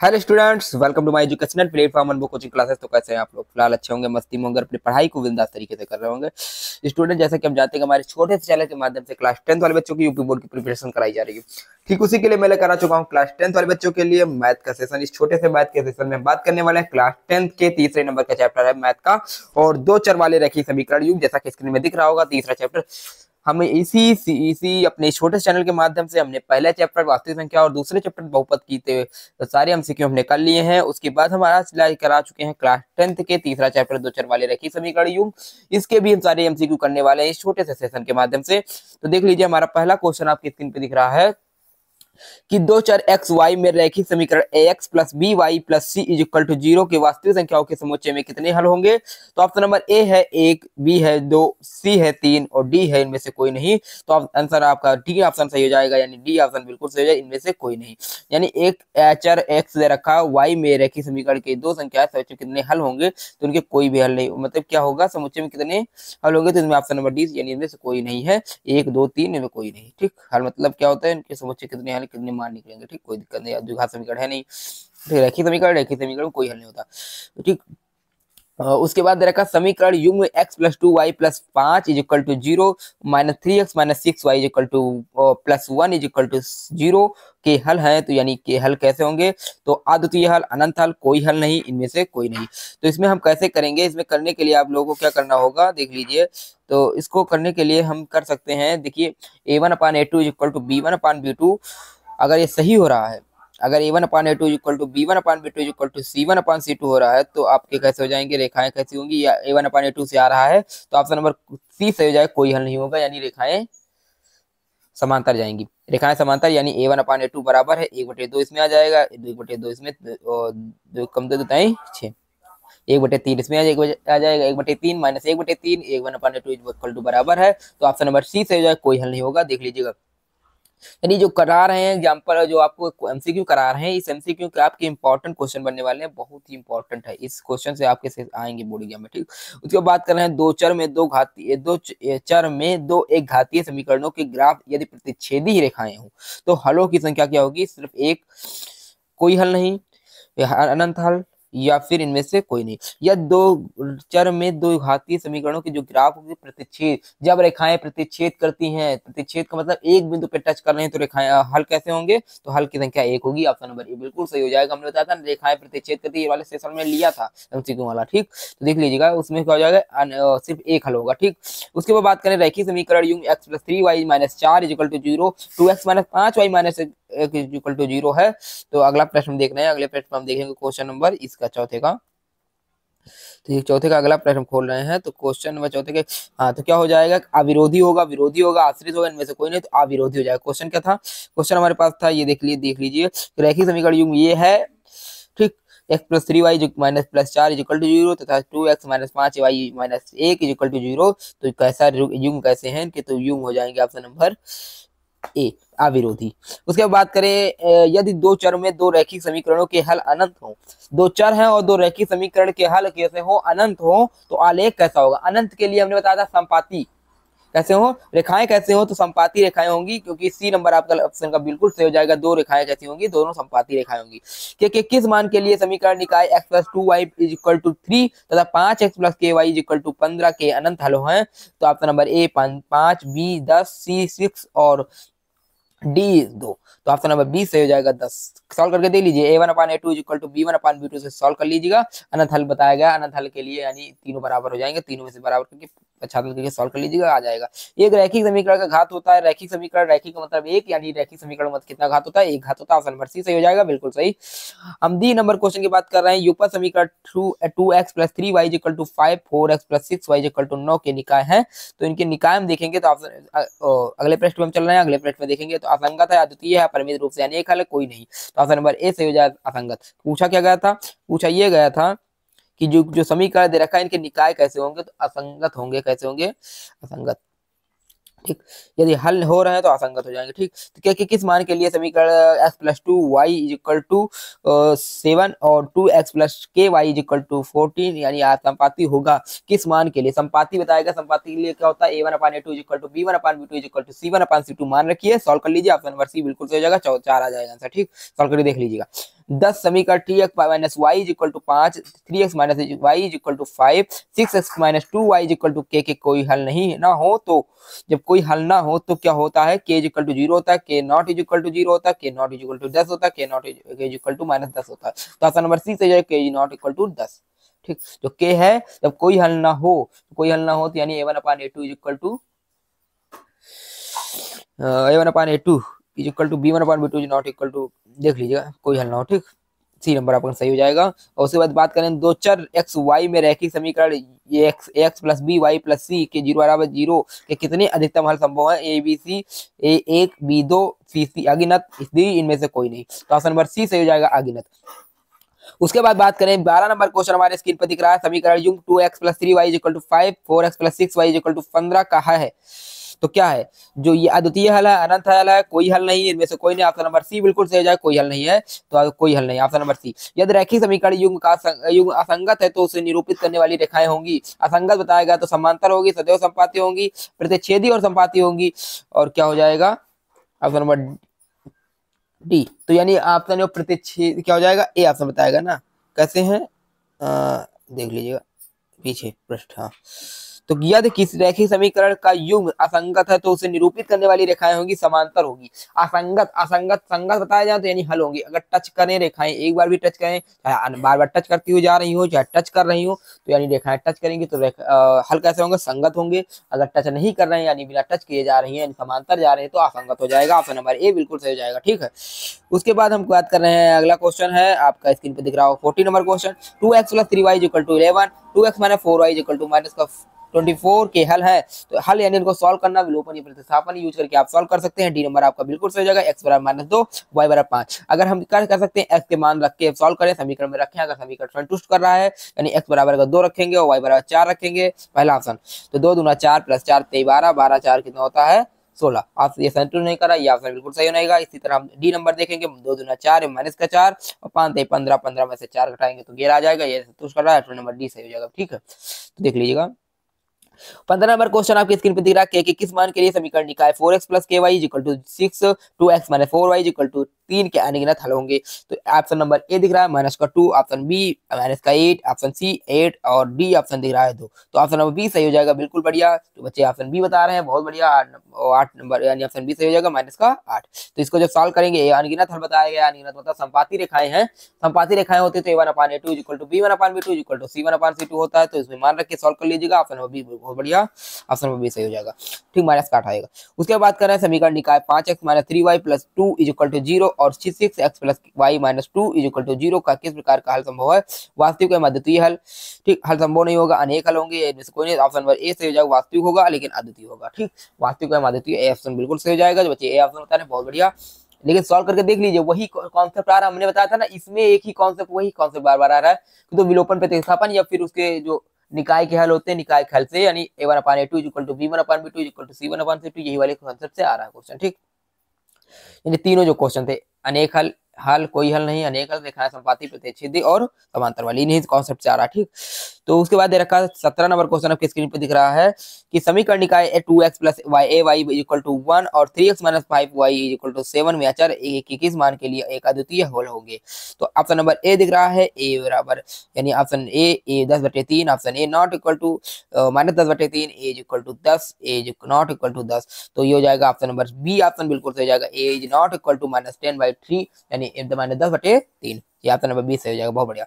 Hello students, welcome to my educational platform Unbook coaching classes. तो कैसे हैं आप लोग? फिलहाल अच्छे होंगे, मस्ती में होंगे, अपनी पढ़ाई को बिंदास तरीके से कर रहे होंगे। स्टूडेंट, जैसा कि हम जानते हैं कि हमारे छोटे से चैनल के माध्यम से क्लास 10th वाले बच्चों की यूपी बोर्ड की प्रिपरेशन कराई जा रही है। ठीक उसी के लिए मैं लेकर आ चुका हूँ क्लास 10th वाले बच्चों के लिए मैथ का सेशन। इस छोटे से मैथ के सेशन में बात करने वाले हैं क्लास 10th के तीसरे नंबर का चैप्टर है मैथ का, और दो चर वाले रैखिक समीकरण युग, जैसा कि स्क्रीन में दिख रहा होगा तीसरा चैप्टर। हमें इसी अपने छोटे चैनल के माध्यम से हमने पहला चैप्टर वास्तविक संख्या और दूसरे चैप्टर बहुपद की थे, तो सारे एमसीक्यू हमने कर लिए हैं। उसके बाद हम आज करा चुके हैं क्लास 10th के तीसरा चैप्टर दो चर वाले रैखिक समीकरण युग। इसके भी हम सारे एमसीक्यू करने वाले हैं इस छोटे से सेशन के माध्यम से। तो देख लीजिए, हमारा पहला क्वेश्चन आपकी स्क्रीन पे दिख रहा है कि दो चर एक्स वाई में रैखिक समीकरण ax plus B Y plus C is equal to 0 के वास्तविक संख्याओं के समुच्चय में कितने हल होंगे। तो ऑप्शन नंबर ए है 1, बी है 2, सी है 3 और डी है इनमें से कोई नहीं। तो आंसर आपका डी ऑप्शन सही हो जाएगा, यानी डी ऑप्शन बिल्कुल सही हो जाएगा, इनमें से कोई नहीं। यानी एक चर एक्स दे रखा है, वाई में रैखिक समीकरण के दो संख्या समुच्चय कितने हल होंगे, तो उनके कोई भी हल नहीं, मतलब क्या होगा, समुच्चय में कितने हल होंगे, तो इनमें ऑप्शन नंबर डी, यानी इनमें से कोई नहीं है। 1, 2, 3 इनमें कोई नहीं। ठीक, हल मतलब क्या होता है, इनके समुच्चय कितने हल, कितने मान निकलेंगे। ठीक, कोई दिक्कत नहीं, द्विघात समीकरण है नहीं। ठीक, रैखिक समीकरण में कोई हल नहीं होता। ठीक, उसके बाद दे रखा समीकरण युग्म x plus 2y plus 5 is equal to 0 minus 3x minus 6y is equal to plus 1 is equal to 0 के हल हैं। तो यानी के हल कैसे होंगे, तो अद्वितीय हल, अनंत हल, कोई हल नहीं, इनमें से कोई नहीं। तो इसमें हम कैसे करेंगे, इसमें करने के लिए आप लोगों को क्या करना होगा, देख लीजिए। तो इसको करने के लिए हम कर सकते हैं, देखिए a1/a2 is equal to b1/b2। अगर ये सही हो रहा है, अगर a1/a2 equal to b1/b2 equal to c1/c2 हो रहा है, तो आपके कैसे हो जाएंगे, रेखाएं कैसी होंगी, या a1/a2 से आ रहा है तो ऑप्शन नंबर सी सही हो जाएगा, कोई हल नहीं होगा, यानी रेखाएं समांतर जाएंगी। रेखाएं समांतर यानी a1/a2 बराबर है 1/2, इसमें आ जाएगा 1/2, इसमें दो कम दो बताएं 6, 1/3 इसमें आ जाएगा 1/3 माइनस 1/3, a1/a2 इक्वल टू बराबर है, तो ऑप्शन नंबर सी सही हो जाएगा, कोई हल नहीं होगा। देख लीजिएगा, यानी जो करा रहे हैं एग्जाम्पल, जो आपको एमसीक्यू करा रहे हैं, इस एमसीक्यू के आपके इंपॉर्टेंट क्वेश्चन बनने वाले हैं, बहुत ही इंपॉर्टेंट है। इस क्वेश्चन से आपके से आएंगे बोर्ड एग्जाम में। ठीक, उसके बाद कर रहे हैं दो चर में दो घातीय एक घातीय समीकरणों के ग्राफ यदि प्रतिच्छेदी रेखाएं हों तो हलों की संख्या क्या होगी, सिर्फ एक, कोई हल नहीं, अनंत हल, या फिर इनमें से कोई नहीं। या दो चर में दो घातीय समीकरणों के जो ग्राफ होगी प्रतिच्छेद, जब रेखाएं प्रतिच्छेद करती हैं, प्रतिच्छेद का मतलब एक बिंदु पे टच कर रहे हैं, तो रेखाएं हल कैसे होंगे, तो हल की संख्या एक होगी। ऑप्शन नंबर ए बिल्कुल सही हो जाएगा। हमने बताया था रेखाएं प्रतिच्छेद करती है, वाले सेशन में लिया था एमसीक्यू वाला। ठीक, तो देख लीजिएगा, उसमें क्या हो जाएगा, सिर्फ एक हल होगा। ठीक, उसके बाद बात करें रैखिक समीकरण युग्म x plus 3y minus 4 is equal to 0, 2x minus 5y minus 1 is equal to 0 है। तो अगला प्रश्न देख रहे हैं, अगले प्रश्न हम देखेंगे क्वेश्चन नंबर इसका चौथे का। तो ये चौथे का अगला प्रश्न खोल रहे हैं, तो क्वेश्चन नंबर चौथे के, हाँ, तो क्या हो जाएगा, अविरोधी होगा, विरोधी होगा, आश्रित होगा, इनमें से कोई नहीं, तो अविरोधी हो जाएगा। क्वेश्चन क्या था, क्वेश्चन हमारे पास था, ये देख लीजिए, तो रैखिक समीकरण युग्म ये है। ठीक, x plus 3y minus plus 4 is equal to 0 तथा 2x minus 5y minus 1 is equal to 0। तो कैसा युग्म कैसे हैं इनके, तो युग्म हो जाएंगे ऑप्शन नंबर ए, अविरोधी। उसके बाद बात करें, यदि दो चर में दो रैखिक समीकरणों के हल अनंत हो, दो चर हैं और दो रैखिक समीकरण के हल कैसे हो, अनंत हो, तो आलेख कैसा होगा। अनंत के लिए हमने बताया था संपाती कैसे हो, रेखाएं कैसे हो, तो संपाती रेखाएं होंगी, क्योंकि सी नंबर आपका ऑप्शन का बिल्कुल सही हो जाएगा। दो रेखाएं कैसी होंगी, दोनों संपाती रेखाएं होंगी। कि किस मान के लिए समीकरण निकाय x plus 2y is equal to 3 तथा 5x plus ky is equal to 15 के अनंत हल हैं। तो option number A 5, B 10, C 6 और डी 2। तो ऑप्शन नंबर बी सही हो जाएगा 10। सॉल्व करके देख लीजिए, a1/a2 इक्वल टू b1/b2 से सॉल्व कर लीजिएगा। अनंत हल बताया गया, अनंत हल के लिए यानी तीनों बराबर हो जाएंगे, तीनों में से बराबर करके 75 करके सॉल्व कर लीजिएगा, आ जाएगा। एक रैखिक समीकरण का घात होता है, रैखिक समीकरण, रैखिक का मतलब एक, यानी रैखिक समीकरण मतलब कितना घात होता है, एक घात होता है। ऑप्शन नंबर सी सही हो जाएगा, बिल्कुल सही। हम डी नंबर क्वेश्चन की बात कर रहे हैं, युगपत समीकरण 2x plus 3y equal to 5, 4x plus 6y equal to 9 के निकाय हैं। तो इनके निकाय हम देखेंगे, तो अगले पृष्ठ में हम चल रहे हैं, अगले पृष्ठ में देखेंगे, तो असंगत है, अद्वितीय है, परिमित रूप से यानी एक हल है, कोई नहीं। तो ऑप्शन नंबर ए सही हो जाएगा, असंगत। पूछा क्या गया था, पूछा ये गया था कि जो समीकरण दे रखा है इनके निकाय कैसे होंगे, तो असंगत होंगे। कैसे होंगे, असंगत। ठीक, यदि हल हो रहे हैं तो असंगत हो जाएंगे। ठीक, तो क्या किस मान के लिए समीकरण x plus 2y equal to 7 और 2x plus ky equal to 14 यानी संपाती होगा, किस मान के लिए संपाती बताएगा। संपाती के लिए क्या होता है, a1/a2 equal to b1/b2 equal to c1/c2 मान रखिए, सॉल्व कर लीजिए। ऑप्शन नंबर सी बिल्कुल सही हो जाएगा, 4 आ जाएगा आंसर। ठीक, सॉल्व करके देख लीजिएगा। 10 समीकरण 3x minus Y is equal to 5, 3x minus Y is equal to 5, 6x minus 2y is equal to के कोई हल नहीं ना हो तो, जब कोई हल ना हो तो क्या होता है, k इज इक्वल टू 0 होता है, k not is equal to 0 होता है, k not is equal to 10 होता है, k not is equal to minus 10 होता है। तो ऑप्शन नंबर सी से जो है k नॉट इक्वल टू 10। ठीक, जो k है जब कोई हल ना हो, कोई हल ना हो तो यानी a1 upon a2 is equal to a1 upon a2 is equal to b1 upon b2 is not equal to, देख लीजिएगा कोई हल ना हो। ठीक, सी नंबर आपका सही हो जाएगा। और उसके बाद बात करें दो चर x y में रैखिक समीकरण ये x plus B Y plus C के 0 बराबर 0 के कितने अधिकतम हल संभव है, ए बी सी, ए एक बी दो सी सी अगिनत, दी इनमें से कोई नहीं। तो ऑप्शन नंबर सी सही हो जाएगा अगिनत। उसके बाद बात करें 12 नंबर क्वेश्चन हमारे स्क्रीन पर दिख रहा है, समीकरण युग्म 2x plus 3y is equal to 5, 4x plus 6y is equal to 15 का है। तो क्या है, जो ये अद्वितीय हल है, अनंत हल है, कोई हल नहीं, इनमें से कोई नहीं। ऑप्शन नंबर सी बिल्कुल सही हो जाए, कोई हल नहीं है तो कोई हल नहीं, ऑप्शन नंबर सी। यदि रैखिक समीकरण युग्म का युग्म असंगत है तो उसे निरूपित करने वाली रेखाएं होंगी, असंगत बताया गया तो समांतर होगी, सदैव संपाती होंगी, प्रतिच्छेदी और संपाती होंगी, और क्या हो जाएगा ऑप्शन नंबर डी। तो यानी ऑप्शन प्रतिच्छेद क्या हो जाएगा, ए ऑप्शन बताएगा ना, कैसे हैं देख लीजिएगा पीछे पृष्ठ। हाँ, तो यदि किसी रैखिक समीकरण का युग्म असंगत है तो उसे निरूपित करने वाली रेखाएं होंगी समांतर होगी। असंगत असंगत संगत बताया जाए तो यानी हल होंगी। अगर टच करें रेखाएं, एक बार भी टच करें, चाहे बार बार टच करती हुई जा रही हो, चाहे टच कर रही हो, तो यानी रेखाएं टच करेंगी तो हल कैसे होंगे, संगत होंगे। अगर टच नहीं कर रहे हैं यानी बिना टच किए जा रही है, समांतर जा रहे हैं, तो असंगत हो जाएगा। ऑप्शन नंबर ए बिल्कुल सही हो जाएगा। ठीक है, उसके बाद हम बात कर रहे हैं, अगला क्वेश्चन है आपका स्क्रीन पे दिख रहा हो 14 number question, 2x plus 3y equal to 11, 2x minus 4y equal to minus का 24 के हल है। तो हल यानी इनको सॉल्व करना, विलोपन या प्रतिस्थापन यूज करके आप सॉल्व कर सकते हैं। डी नंबर आपका बिल्कुल सही हो जाएगा, x बराबर माइनस 2, y बराबर 5। अगर हम कर सकते हैं x के मान रख के सॉल्व करें, समीकरण में रखें, अगर समीकरण संतुष्ट कर रहा है यानी x बराबर का 2 रखेंगे और y बराबर 4 रखेंगे, पहला ऑप्शन। तो 2 दूना 4 प्लस 4 23 12, 12 4 कितना होता है 16। आप ये संतुष्ट नहीं करा, ये ऑप्शन बिल्कुल सही होगा। इसी तरह हम डी नंबर देखेंगे, 2 दूना 4 माइनस का 4 और 5 15, 15 में से 4 घटाएंगे तो 11 आ जाएगा, ये संतुष्ट कर रहा है, नंबर डी सही हो जाएगा। ठीक है, तो देख लीजिएगा 15 नंबर क्वेश्चन आपकी स्क्रीन पे दिख रहा है, के किस मान के लिए समीकरण निकाय 4x plus k y equal to 6, 2x minus 4y equal to 3 के अनगिनत हल होंगे। तो ऑप्शन नंबर ए दिख रहा है माइनस का 2, ऑप्शन बी माइनस का 8, ऑप्शन सी 8 और डी ऑप्शन दिख रहा है 2। तो ऑप्शन नंबर बी सही हो जाएगा, बिल्कुल बढ़िया। तो बच्चे ऑप्शन बी बता रहे हैं, बहुत बढ़िया। 8 नंबर यानी ऑप्शन बी सही हो जाएगा, माइनस का 8। तो इसको जब सॉल्व करेंगे, अनगिनत हल बताया गया, अनगिनत मतलब संपाती रेखाएं हैं, संपाती रेखाएं होती है तो a1 upon a2 equal to b1 upon b2 equal to c1 upon c2 होता है। तो इसमें मान रख के सॉल्व कर लीजिएगा, ऑप्शन नंबर बी बहुत बढ़िया, ऑप्शन नंबर बी सही हो जाएगा। ठीक, माइनस का 8 आएगा। उसके बाद कर रहे हैं समीकरण निकाय 5x minus 3y plus 2 is equal to 0 और 6x plus y minus 2 is equal to 0 का किस प्रकार का हल संभव है, वास्तविक या अद्वितीय हल। ठीक, हल संभव नहीं होगा, अनेक हल होंगे, इनमें से कोई नहीं। ऑप्शन नंबर ए सही हो जाएगा, वास्तविक होगा लेकिन अद्वितीय होगा। ठीक, वास्तविक या अद्वितीय, ए ऑप्शन बिल्कुल सही हो जाएगा। जो बच्चे ए ऑप्शन होता है बहुत बढ़िया, लेकिन सॉल्व करके देख लीजिए, वही कॉन्सेप्ट आ रहा है, हमने बताया था ना, इसमें एक ही कॉन्सेप्ट, वही कॉन्सेप्ट बार बार आ रहा है। तो विलोपन प्रतिस्थापन या फिर उसके जो निकाय के हल होते हैं, निकाय के हल से, यानी a1 upon a2 equal to b1 upon b2 equal to c1 upon c2, यही वाले कॉन्सेप्ट से आ रहा है क्वेश्चन। ठीक, यानी तीनों जो क्वेश्चन थे, अनेक हल, हल कोई हल नहीं, अनेक हल, रेखाएं संपाती, प्रतिच्छेदी और समांतर वाली, इन्हीं कॉन्सेप्ट से आ रहा है। ठीक, तो उसके बाद दे रखा है 17 नंबर क्वेश्चन आपकी स्क्रीन पे दिख रहा है कि समीकरण निकाय 2x plus ay equal to 1 और 3x minus 5y equal to 7 में अचर a के किस मान के लिए एक अद्वितीय हल होंगे। तो ऑप्शन नंबर ए दिख रहा है, ए बराबर यानी option A 10/3, option A not equal to minus 10/3, a equal to 10, a not equal to 10। तो ये हो जाएगा ऑप्शन नंबर बी, ऑप्शन बिल्कुल सही हो जाएगा, A is not equal to minus 10/3 यानी माइनस 10/3, ये ऑप्शन नंबर बी सही हो जाएगा, बहुत बढ़िया।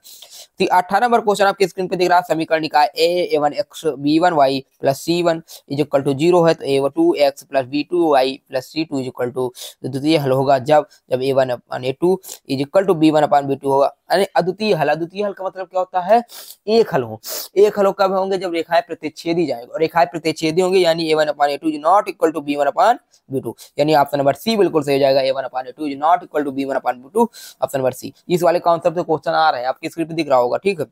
तो 18 नंबर क्वेश्चन आपके स्क्रीन पे दिख रहा है, समीकरण निकाय a1x b1y plus c1 is equal to 0 है तो a2x plus b2y plus c2 is equal to, द्वितीय हल होगा जब a1 upon a2 is equal to b1 upon b2 होगा। यानी अद्वितीय हल, अद्वितीय हल का मतलब क्या होता है, एक हल हो। एक हल कब होंगे, जब रेखाएं प्रतिच्छेदी जाएंगे, और रेखाएं प्रतिच्छेदी होंगी यानी a1 upon a2 is not equal to b1 upon b2, यानी ऑप्शन नंबर सी बिल्कुल सही हो जाएगा, a1 upon a2 is not equal to b1 upon b2, option number C. इस वाले कॉन्सेप्ट से क्वेश्चन आ रहे हैं, आपकी स्क्रीन पे दिख रहा होगा। ठीक है,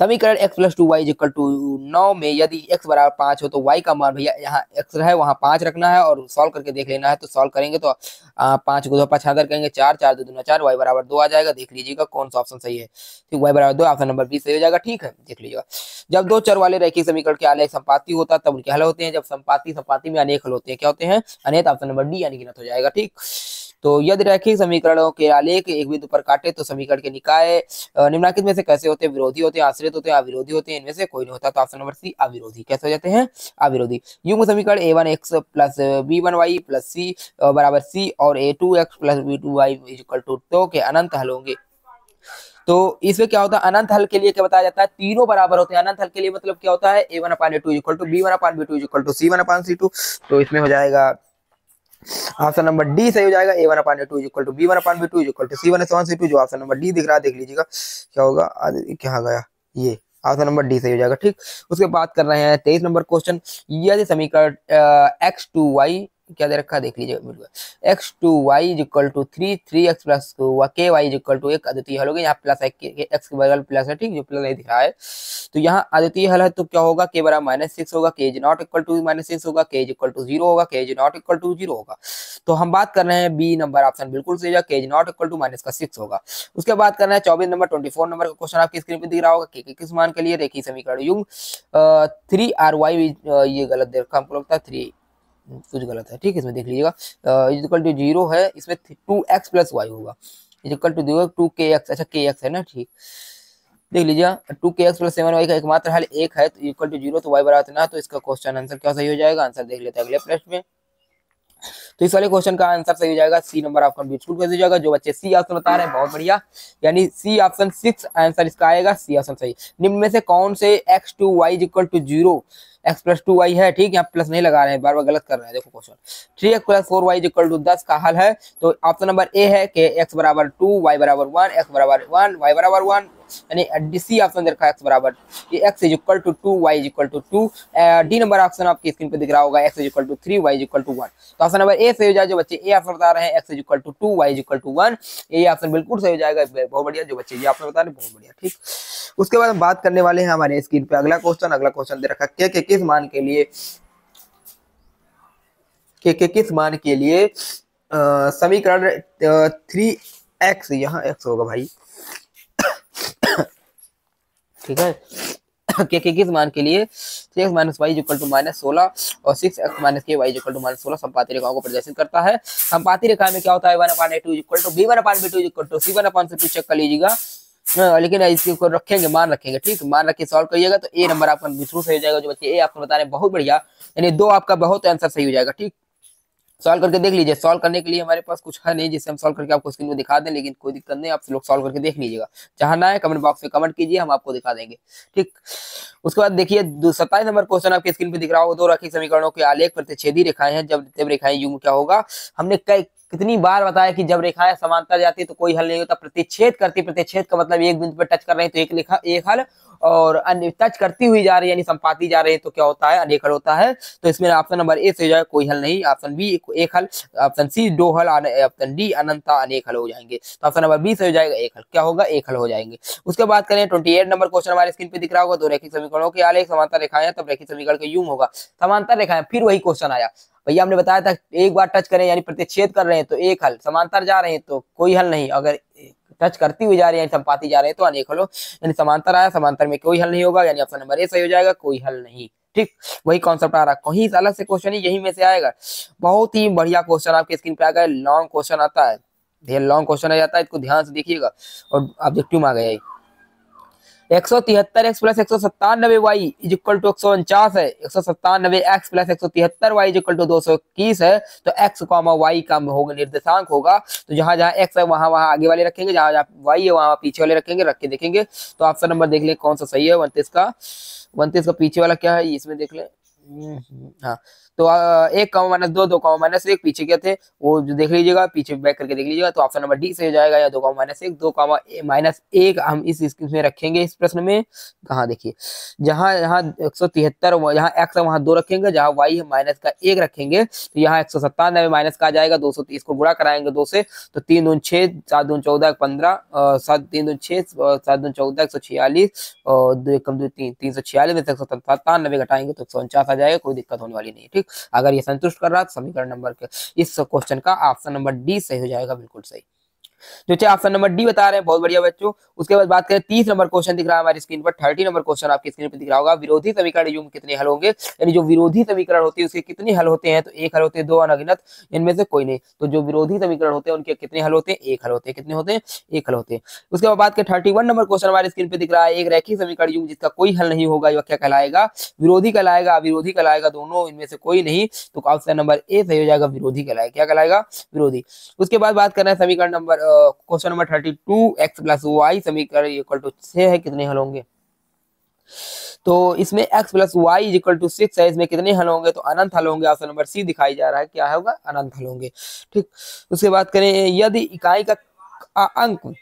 समीकरण x plus 2y equal to 9 में यदि x बराबर 5 हो तो y का मान, भैया यहाँ x है वहाँ 5 रखना है और सॉल्व करके देख लेना है। तो सॉल्व करेंगे तो 5 को 2 75 करेंगे, 4 4 2 दूना 4, y बराबर 2 आ जाएगा। देख लीजिएगा कौन सा ऑप्शन सही है। ठीक, y बराबर 2, ऑप्शन नंबर बी सही हो जाएगा। ठीक है, देख लीजिएगा, जब दो चर वाले रैखिक समीकरण के आलेख संपाती होता है तब उनके हल होते हैं, जब संपाती में अनेक हल होते हैं, क्या होते हैं, अनेक, ऑप्शन नंबर डी अनगिनत हो जाएगा। ठीक, तो यदि रैखिक समीकरणों के आलेख एक बिंदु पर काटे तो समीकरण के निकाय निम्नलिखित में से कैसे होते हैं? विरोधी होते हैं, आश्रित होते हैं, अविरोधी होते हैं, इनमें से कोई नहीं होता। तो ऑप्शन नंबर सी अविरोधी। कैसे हो जाते हैं? अविरोधी। युग्म समीकरण a1x plus b1y plus c बराबर c और a2x plus b2y equal to 2 के अनंत हल होंगे। तो इसमें क्या होता है? अनंत हल के लिए क्या बताया जाता है? तीनों बराबर होते हैं। अनंत हल के लिए मतलब क्या होता है? a1/a2 equal to b1/b2 equal to c1/c2। तो इसमें हो जाएगा ऑप्शन नंबर डी सही हो जाएगा। a1/a2 equal to b1/b2 equal to c1/c2। जो ऑप्शन नंबर डी दिख रहा है देख लीजिएगा क्या होगा। क्या गया ये ऑप्शन नंबर डी सही हो जाएगा। ठीक, उसके बाद कर रहे हैं 23 नंबर क्वेश्चन। यदि समीकरण x2y क्या दे रखा है देख लीजिए। x2y equal to 3x plus ky equal to एक अद्वितीय हल होगा। यहाँ प्लस है x के बगल प्लस है, ठीक, जो प्लस नहीं दिख रहा है। तो यहाँ अद्वितीय हल है तो क्या होगा? k बराबर -6 होगा, k is not equal to -6 होगा, k इज इक्वल टू 0 होगा, k is not equal to 0 होगा। तो हम बात कर रहे हैं बी नंबर ऑप्शन बिल्कुल सही है, k is not equal to -6 होगा। उसके बाद करना है 24 नंबर 24 नंबर का क्वेश्चन आपकी स्क्रीन पे दिख रहा होगा। k किस मान के लिए रेखीय समीकरण युग्म 3ry ये गलत दे रखा हमको लगता है 3 कुछ गलत है, ठीक है, इसमें देख लीजिएगा इक्वल टू 0 है, इसमें 2x प्लस y होगा इक्वल टू 0 2kx। अच्छा kx है ना, ठीक, देख लीजिए 2kx प्लस 7y का एकमात्र हल 1 है तो इक्वल टू 0 तो y बराबर ना, तो इसका क्वेश्चन आंसर क्या सही हो जाएगा? आंसर देख लेते हैं अगले प्रश्न में। तो इस वाले क्वेश्चन का आंसर सही हो जाएगा सी नंबर आपका बिल्कुल कर दीजिएगा। जो बच्चे सी ऑप्शन बता रहे हैं बहुत बढ़िया, यानी सी ऑप्शन 6 आंसर इसका आएगा, सी ऑप्शन सही। निम्न में से कौन से x2y equal to 0 x plus 2y है, ठीक, यहाँ प्लस नहीं लगा रहे हैं, बार बार गलत कर रहे हैं। देखो question 3x plus 4y equal to 10 का हल है। तो ऑप्शन नंबर ए है कि x बराबर 2 y बराबर 1 x बराबर 1 y बराबर 1, यानी सी ऑप्शन दे रखा है x बराबर x is equal to 2 y is equal to 2। D number option आपकी स्क्रीन पे दिख रहा होगा x is equal to 3 y is equal to 1। तो ऑप्शन नंबर ए सही हो जाए। जो बच्चे ए ऑप्शन बता रहे हैं x is equal to 2 y is equal to 1, ये ऑप्शन बिल्कुल सही हो जाएगा, बहुत बढ़िया। जो बच्चे ये ऑप्शन बता रहे हैं बहुत बढ़िया, ठीक। उसके बाद हम बात करने वाले हैं हमारे स्क्रीन पे अगला क्वेश्चन दे रखा है के किस मान के लिए किस मान के लिए समीकरण 3x, यहाँ x होगा भाई, ठीक है, के किस मान के लिए 3x minus y equal to -16 और 6x माइनस के वाई इक्वल टू -16 संपाती रेखाओं को प्रदर्शित करता है। संपाती रेखा में क्या होता है? 1/a2 equal to b1/b2 equal to c1/c2 check कर लीजिएगा। लेकिन इसको रखेंगे, मान रखेंगे, ठीक, मान रख के सॉल्व करिएगा तो ए नंबर आपका बिल्कुल सही हो जाएगा। जो बच्चे ए आपको बता रहे हैं बहुत बढ़िया, यानी 2 आपका बहुत आंसर सही हो जाएगा, ठीक। सॉल्व करके देख लीजिए। सॉल्व करने के लिए हमारे पास कुछ है नहीं जिससे हम सॉल्व करके आपको स्क्रीन में दिखा दें, लेकिन कोई दिक्कत नहीं, आप लोग सॉल्व करके देख लीजिएगा। जहां ना है कमेंट बॉक्स में कमेंट कीजिए, हम आपको दिखा देंगे, ठीक। उसके बाद देखिए 27 नंबर क्वेश्चन आपके स्क्रीन पे दिख रहा होगा। दो रैखिक समीकरणों के आलेख प्रतिच्छेदी रेखाएं हैं, जब रेखाएं युग्म क्या होगा? हमने कितनी बार बताया कि जब रेखाएं समांतर जाती है तो कोई हल नहीं होता, प्रतिच्छेद करती, प्रतिच्छेद का मतलब एक बिंदु पर टच कर रहे हैं तो एक रेखा एक हल, और अन्य टच करती हुई जा रही है यानी संपाती जा रही है तो क्या होता है? अनेक हल होता है। तो इसमें ऑप्शन नंबर ए से जाए कोई हल नहीं, ऑप्शन बी एक हल, ऑप्शन सी 2 हल, ऑप्शन डी अनंत अनेक हल हो जाएंगे। तो ऑप्शन नंबर बी से हो जाएगा एक हल, क्या होगा? एक हल हो जाएंगे। उसके बाद करें 28 नंबर क्वेश्चन हमारे स्क्रीन पे दिख रहा होगा। दो रैखिक समीकरणों के आलेख समांतर रेखाएं तब रैखिक समीकरण के युग्म होगा। समांतर रेखाएं, फिर वही क्वेश्चन आया भैया, हमने बताया था एक बार टच करें यानी प्रतिच्छेद कर रहे हैं तो एक हल, समांतर जा रहे हैं तो कोई हल नहीं, अगर टच करती हुई जा रही है संपाती जा रहे हैं तो अनेक हल हो, यानी समांतर आया, समांतर में कोई हल नहीं होगा, यानी ऑप्शन नंबर ए सही हो जाएगा, कोई हल नहीं, ठीक। वही कॉन्सेप्ट आ रहा है, कहीं अलग से क्वेश्चन ही यही में से आएगा। बहुत ही बढ़िया क्वेश्चन आपके स्क्रीन पे आ गया, लॉन्ग क्वेश्चन आता है, ये लॉन्ग क्वेश्चन आ जाता है, इसको ध्यान से देखिएगा। और ऑब्जेक्टिव में आ गया 173x plus 197y is equal to 149 है, 197x plus 173y is equal to 221 है। तो x कॉमा y का होगा निर्देशांक होगा, तो जहां जहां x है वहां वहां आगे वाले रखेंगे, जहां जहां y है वहां पीछे वाले रखेंगे, रख के देखेंगे। तो ऑप्शन नंबर देख ले कौन सा सही है, 29 का पीछे वाला क्या है इसमें देख ले। हाँ, तो 1 कॉमा -2 2 कॉमा -1 पीछे क्या थे वो जो देख लीजिएगा, पीछे बैक करके देख लीजिएगा। तो ऑप्शन नंबर डी से हो जाएगा, या 2 कॉमा -1 2 कॉमा -1 हम इस में रखेंगे। इस प्रश्न में कहाँ देखिए, जहां यहाँ 173 यहाँ x है वहां 2 रखेंगे, जहां y है माइनस का 1 रखेंगे। तो यहाँ 197 माइनस का आ जाएगा 230 को गुणा कराएंगे 2 से, तो 3 दून 6 7 दून 14 15 7 3 दून 6 7 दून 14 146 और 2 कम 2 3 346 में से 197 घटाएंगे तो 149 आ जाएगा, कोई दिक्कत होने वाली नहीं है, ठीक। अगर ये संतुष्ट कर रहा है तो समीकरण नंबर के इस क्वेश्चन का ऑप्शन नंबर डी सही हो जाएगा, बिल्कुल सही। जो चाहे ऑप्शन नंबर डी बता रहे हैं, बहुत बढ़िया बच्चों। उसके बाद बात करें 30 नंबर क्वेश्चन दिख रहा है हमारी स्क्रीन पर, 30 नंबर क्वेश्चन आपकी स्क्रीन पर दिख रहा होगा। विरोधी समीकरण युग्म कितने हल होंगे, यानी जो विरोधी समीकरण होती है उसके कितने हल होते हैं, तो एक हल होते हैं, दो अनगिनत, इनमें से कोई नहीं। तो जो विरोधी समीकरण होते हैं उनके कितने हल होते हैं, एक हल होते हैं। कितने होते हैं, एक हल होते हैं। उसके बाद बात करें 31 नंबर क्वेश्चन हमारी स्क्रीन पे दिख रहा है, एक रैखिक समीकरण युग्म जिसका कोई हल नहीं होगा, यह क्या कहलाएगा, विरोधी कहलाएगा, अविरोधी कहलाएगा, दोनों इनमें से कोई नहीं। तो ऑप्शन नंबर ए सही हो जाएगा, विरोधी कहलाएगा। क्या कहलाएगा, विरोधी। उसके बाद बात करना है समीकरण number question number 32, x plus y समीकरण इक्वल टू 6 है, कितने हल होंगे। तो इसमें x plus y equal to 6 है, इसमें कितने हल होंगे, तो अनंत हल होंगे। ऑप्शन नंबर सी दिखाई जा रहा है, क्या होगा, अनंत हल होंगे। ठीक। उसके बाद करें, यदि इकाई का अंक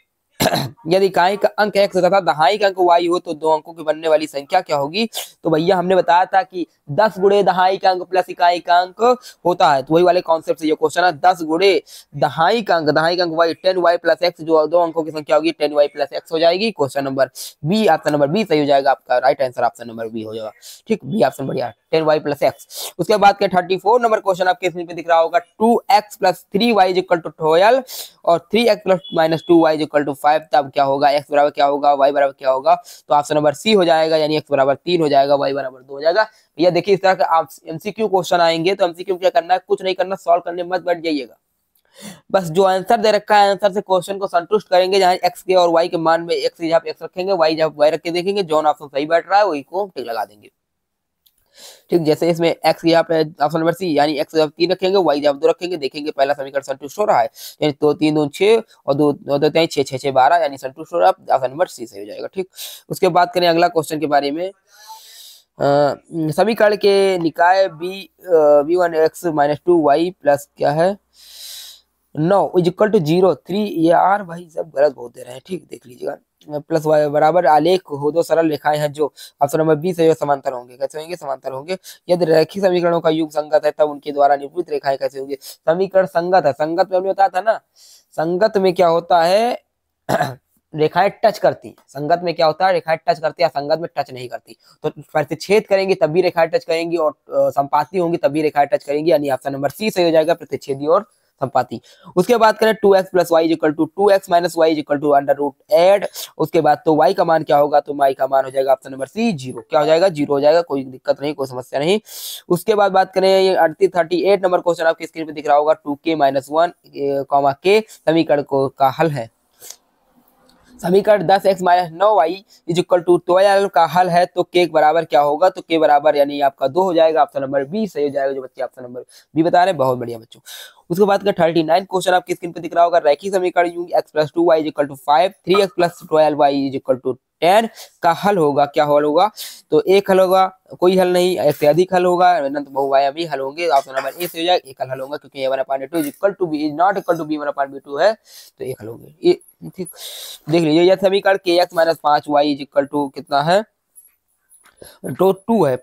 यदि इकाई का अंक x तथा दहाई का अंक y हो तो दो अंकों की बनने वाली संख्या क्या होगी। तो भैया हमने बताया था कि 10 गुणे दहाई का अंक प्लस इकाई का अंक होता है, तो वही वाले कॉन्सेप्ट से ये क्वेश्चन है। 10 गुणे दहाई का अंक y 10y प्लस x, जो दो अंकों की संख्या होगी 10y प्लस x हो जाएगी। Question number B, option number B सही हो जाएगा, आपका right answer option number B हो जाएगा। ठीक, बी ऑप्शन बढ़िया, 10y प्लस x। उसके बाद के 34 नंबर क्वेश्चन आपके स्क्रीन पे दिख रहा होगा, 2x plus 3y equal to 12 और 3x plus minus 2y equal to 5, तब क्या होगा, x बराबर क्या होगा, y बराबर क्या होगा। तो ऑप्शन नंबर सी हो जाएगा, यानी x बराबर 3 हो जाएगा, y बराबर 2 हो जाएगा। भैया देखिए इस तरह का आप एमसीक्यू क्वेश्चन आएंगे तो एमसीक्यू क्या करना है, कुछ नहीं करना, सॉल्व करने मत बैठ जाइएगा। बस जो आंसर दे रखा है आंसर से क्वेश्चन को संतुष्ट करेंगे, जहां x के और y के मान में x जहाँ पे x रखेंगे, y जहाँ y रख के देखेंगे, जो ऑप्शन सही बैठ रहा है वही को टिक लगा देंगे। ठीक, जैसे इसमें x यहाँ पे ऑप्शन नंबर सी, यानी x जब 3 रखेंगे, y जब 2 रखेंगे, देखेंगे पहला समीकरण संतुष्ट हो रहा है, यानी 2 3 2 6 और 2 2 3 6 6 6 12, यानी संतुष्ट हो रहा है, ऑप्शन नंबर सी सही हो जाएगा। ठीक। उसके बाद करें अगला क्वेश्चन के बारे में, समीकरण के निकाय b1x माइनस 2y प्लस क्या है 9 इज इक्वल टू 0 3, ये यार भाई सब गलत बहुत दे रहे हैं। ठीक, देख लीजिएगा, प्लस वाई बराबर आलेख हो दो सरल रेखाएं हैं जो ऑप्शन नंबर बी से समांतर होंगे। कैसे होंगे, समांतर होंगे। यदि रैखिक समीकरणों का युग संगत है तब उनके द्वारा निरूपित रेखाएं कैसे होंगी। समीकरण संगत है, संगत में हमने बताया था ना, संगत में क्या होता है रेखाएं टच करती, संगत में क्या होता है, रेखाएं टच करती है, संगत में टच नहीं करती। तो प्रतिच्छेद करेंगे तब भी रेखाएं टच करेंगी, और संपाती होंगी तब भी रेखाएं टच करेंगी, यानी ऑप्शन नंबर सी सही हो जाएगा, प्रतिच्छेदी और संपाती। उसके बाद करें 2x plus y equal to 2x minus y equal to under root एड। उसके बाद तो y का मान क्या होगा, तो y का मान हो जाएगा ऑप्शन नंबर सी 0। क्या हो जाएगा, 0 हो जाएगा, कोई दिक्कत नहीं, कोई समस्या नहीं। उसके बाद बात करें, ये 38 नंबर क्वेश्चन आपकी स्क्रीन पे दिख रहा होगा, 2k माइनस 1 k समीकरण को का हल है। समीकरण 10x minus 9y is equal to 12 का हल है, तो k बराबर क्या होगा, तो k बराबर यानी आपका 2 हो जाएगा, ऑप्शन नंबर बी सही हो जाएगा। जो बच्चे ऑप्शन नंबर बी बता रहे हैं, बहुत बढ़िया बच्चों। उसके बाद का 39 क्वेश्चन आपकी स्क्रीन पे दिख रहा होगा, रैखिक समीकरण यूं x plus 2y is equal to 5 3x plus 12y is equal to 10 का हल होगा। क्या हल होगा, तो एक हल होगा, कोई हल नहीं, एक से अधिक हल होगा, अनंत बहुआयामी हल होंगे। ऑप्शन नंबर ए से हो जाएगा, एक हल होगा, क्योंकि a1/2 is equal to b is not equal to b1/2 है, तो एक हल होंगे ये। ठीक, देख लीजिए यह समीकरण kx minus 5y is equal to कितना है, तो 2 है,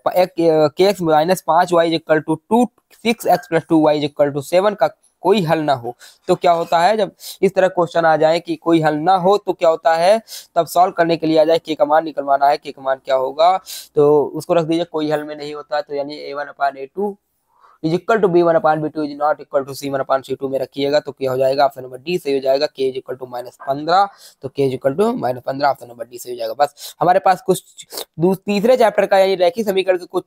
kx minus 5y is equal to 2 6x plus 2y is equal to 7 का कोई हल ना हो। तो क्या होता है, जब इस तरह क्वेश्चन आ जाए कि कोई हल ना हो, तो क्या होता है, तब सॉल्व करने के लिए आ जाए, के का मान निकलवाना है, के का मान क्या होगा, तो उसको रख दीजिए, कोई हल में नहीं होता, तो यानी a1/a2 is equal to b1/b2 is not equal to c1/c2 में रखिएगा, तो क्या हो जाएगा, ऑप्शन नंबर डी सही हो जाएगा, k इज इक्वल टू -15, तो k is equal to -15, option number D सही हो जाएगा। बस हमारे पास कुछ तीसरे चैप्टर का यानी रैखिक समीकरण के कुछ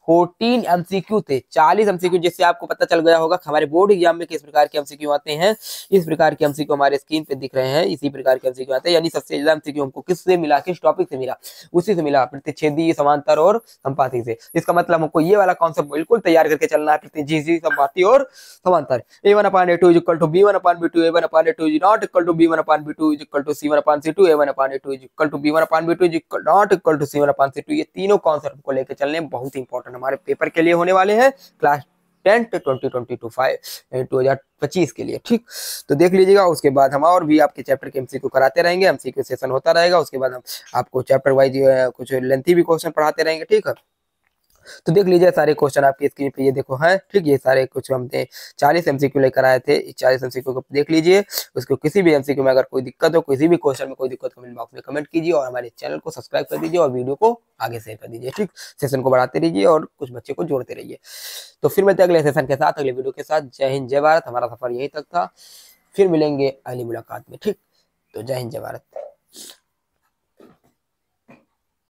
14 एमसीक्यू थे, 40 एमसीक्यू, जिससे आपको पता चल गया होगा हमारे बोर्ड एग्जाम में किस प्रकार के एमसीक्यू आते हैं। इस प्रकार के एमसीक्यू हमारे स्क्रीन पे दिख रहे हैं, इसी प्रकार के एमसीक्यू आते हैं, यानी सबसे ज्यादा एमसीक्यू हमको किससे मिला, किस टॉपिक से मिला, उसी से मिला, प्रतिच्छेदी समांतर और संपाती से। इसका मतलब हमको ये वाला कॉन्सेप्ट बिल्कुल तैयार करके चलना है, प्रतिच्छेदी संपाती और समांतर। a1/a2 is equal to b1/b2, a1/a2 is not equal to b1/b2 is equal to c1/c2, a1/a2 is equal to b1/b2 is not equal to c1/c2। ये तीनों कॉन्सेप्ट को लेकर चलने बहुत इंपॉर्टेंट हमारे पेपर के लिए होने वाले हैं, क्लास 10 2025 के लिए। ठीक, तो देख लीजिएगा। उसके बाद हम और भी आपके चैप्टर के एमसीक्यू कराते रहेंगे, एमसीक्यू सेशन होता रहेगा, उसके बाद हम आपको चैप्टर वाइज कुछ लेंथी भी क्वेश्चन पढ़ाते रहेंगे। ठीक है, तो देख लीजिए सारे क्वेश्चन आपकी स्क्रीन पे ये देखो हैं। ठीक, ये सारे कुछ हमने 40 एमसीक्यू लेकर आए थे, 40 एमसीक्यू को देख लीजिए। उसको किसी भी एमसीक्यू में अगर कोई दिक्कत हो, किसी भी क्वेश्चन में कोई दिक्कत, कमेंट बॉक्स में कमेंट कीजिए, और हमारे चैनल को सब्सक्राइब कर दीजिए, और वीडियो को आगे शेयर कर दीजिए। ठीक, सेशन को बढ़ाते रहिए और कुछ बच्चे को जोड़ते रहिए। तो फिर मिलते हैं अगले सेशन के साथ, अगले वीडियो के साथ। जय हिंद, जय भारत। हमारा सफर यहीं तक था। फिर मिलेंगे अगली मुलाकात में। ठीक, तो जय हिंद जय भारत।